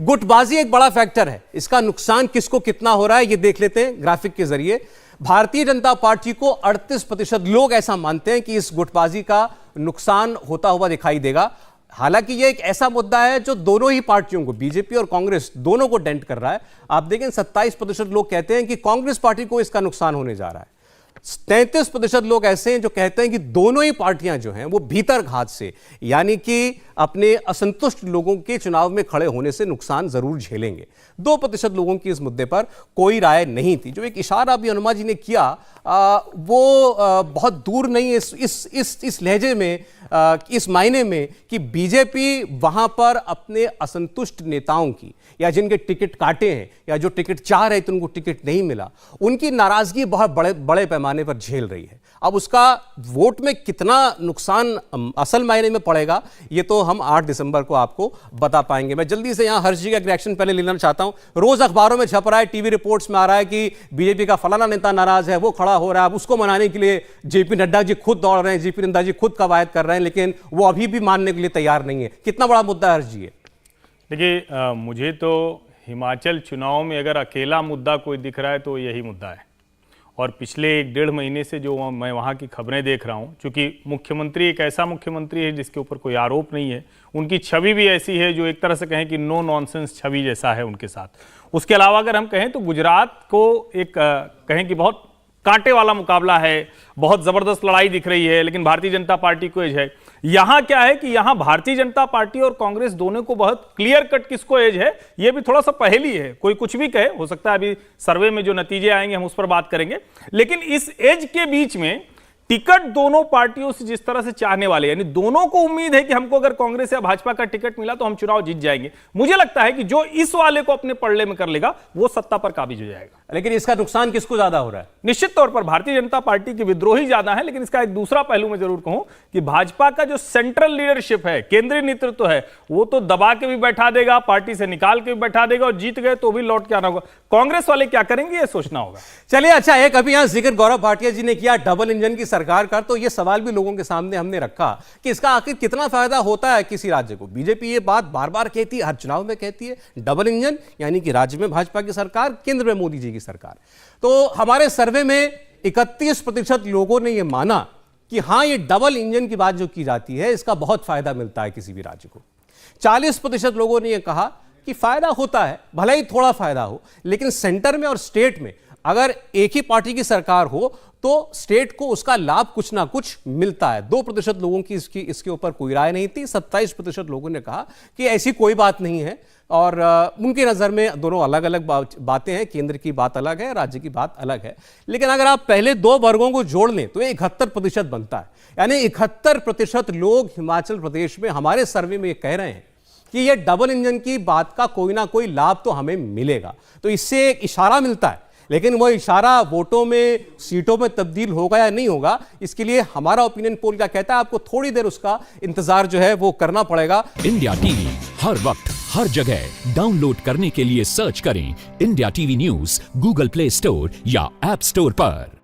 गुटबाजी एक बड़ा फैक्टर है। इसका नुकसान किसको कितना हो रहा है ये देख लेते हैं ग्राफिक के जरिए। भारतीय जनता पार्टी को 38% लोग ऐसा मानते हैं कि इस गुटबाजी का नुकसान होता हुआ दिखाई देगा। हालांकि यह एक ऐसा मुद्दा है जो दोनों ही पार्टियों को, बीजेपी और कांग्रेस दोनों को डेंट कर रहा है। आप देखें 27% लोग कहते हैं कि कांग्रेस पार्टी को इसका नुकसान होने जा रहा है। 33% लोग ऐसे हैं जो कहते हैं कि दोनों ही पार्टियां जो हैं वो भीतर घात से, यानी कि अपने असंतुष्ट लोगों के चुनाव में खड़े होने से नुकसान जरूर झेलेंगे। 2% लोगों की इस मुद्दे पर कोई राय नहीं थी। जो एक इशारा अभी अनुमा जी ने किया वो बहुत दूर नहीं है इस लहजे में, इस मायने में कि बीजेपी वहां पर अपने असंतुष्ट नेताओं की, या जिनके टिकट काटे हैं या जो टिकट चाह रहे थे उनको टिकट नहीं मिला, उनकी नाराजगी बहुत बड़े पैमाने पर झेल रही है। अब उसका वोट में कितना नुकसान असल मायने में पड़ेगा ये तो हम 8 दिसंबर को आपको बता पाएंगे। मैं जल्दी से यहां हर्ष जी का रिएक्शन पहले लेना चाहता हूं। रोज अखबारों में छप रहा है, टीवी रिपोर्ट्स में आ रहा है कि बीजेपी का फलाना नेता नाराज है, वो खड़ा हो रहा है। अब उसको मनाने के लिए जेपी नड्डा जी खुद दौड़ रहे हैं, जेपी नड्डा जी खुद कवायद कर रहे हैं, लेकिन वो अभी भी मानने के लिए तैयार नहीं है। कितना बड़ा मुद्दा है हर्ष जी? देखिए, मुझे तो हिमाचल चुनाव में अगर अकेला मुद्दा कोई दिख रहा है तो यही मुद्दा है। और पिछले 1-1.5 महीने से जो मैं वहाँ की खबरें देख रहा हूँ, चूँकि मुख्यमंत्री एक ऐसा मुख्यमंत्री है जिसके ऊपर कोई आरोप नहीं है, उनकी छवि भी ऐसी है जो एक तरह से कहें कि नो नॉनसेंस छवि जैसा है उनके साथ। उसके अलावा अगर हम कहें तो गुजरात को एक कहें कि बहुत कांटे वाला मुकाबला है, बहुत ज़बरदस्त लड़ाई दिख रही है, लेकिन भारतीय जनता पार्टी को एज है। यहां क्या है कि यहां भारतीय जनता पार्टी और कांग्रेस दोनों को बहुत क्लियर कट किसको एज है ये भी थोड़ा सा पहेली है। कोई कुछ भी कहे, हो सकता है अभी सर्वे में जो नतीजे आएंगे हम उस पर बात करेंगे, लेकिन इस एज के बीच में टिकट दोनों पार्टियों से जिस तरह से चाहने वाले, यानी दोनों को उम्मीद है कि हमको अगर कांग्रेस या भाजपा का टिकट मिला तो हम चुनाव जीत जाएंगे। मुझे लगता है कि जो इस वाले को अपने पल्ले में कर लेगा वो सत्ता पर काबिज हो जाएगा। लेकिन इसका नुकसान किसको ज्यादा हो रहा है? निश्चित तौर पर भारतीय जनता पार्टी के विद्रोही ज्यादा है, लेकिन इसका एक दूसरा पहलू मैं जरूर कहूं कि भाजपा का जो सेंट्रल लीडरशिप है, केंद्रीय नेतृत्व है, वो तो दबा के भी बैठा देगा, पार्टी से निकाल के भी बैठा देगा, और जीत गए तो भी लौट के आना होगा। कांग्रेस वाले क्या करेंगे ये सोचना होगा। चलिए, अच्छा, एक अभी यहां जिक्र गौरव भाटिया जी ने किया डबल इंजन की सरकार का, तो ये सवाल भी लोगों के सामने हमने रखा कि इसका आखिर कितना फायदा होता है किसी राज्य को। बीजेपी ये बात बार बार कहती है, हर चुनाव में कहती है, डबल इंजन, यानी कि राज्य में भाजपा की सरकार, केंद्र में मोदी जी की सरकार। तो हमारे सर्वे में 31% लोगों ने यह माना कि हां, ये डबल इंजन की बात जो की जाती है इसका बहुत फायदा मिलता है किसी भी राज्य को। 40% लोगों ने यह कहा कि फायदा होता है, भले ही थोड़ा फायदा हो, लेकिन सेंटर में और स्टेट में अगर एक ही पार्टी की सरकार हो तो स्टेट को उसका लाभ कुछ ना कुछ मिलता है। 2% लोगों की इसके ऊपर कोई राय नहीं थी। 27% लोगों ने कहा कि ऐसी कोई बात नहीं है, और उनकी नज़र में दोनों अलग अलग बातें हैं, केंद्र की बात अलग है, राज्य की बात अलग है। लेकिन अगर आप पहले 2 वर्गों को जोड़ लें तो 71% बनता है। यानी 71% लोग हिमाचल प्रदेश में हमारे सर्वे में ये कह रहे हैं कि ये डबल इंजन की बात का कोई ना कोई लाभ तो हमें मिलेगा। तो इससे एक इशारा मिलता है, लेकिन वो इशारा वोटों में, सीटों में तब्दील होगा या नहीं होगा, इसके लिए हमारा ओपिनियन पोल क्या कहता है, आपको थोड़ी देर उसका इंतजार जो है वो करना पड़ेगा। इंडिया टीवी हर वक्त हर जगह डाउनलोड करने के लिए सर्च करें India TV news Google play store या ऐप स्टोर पर।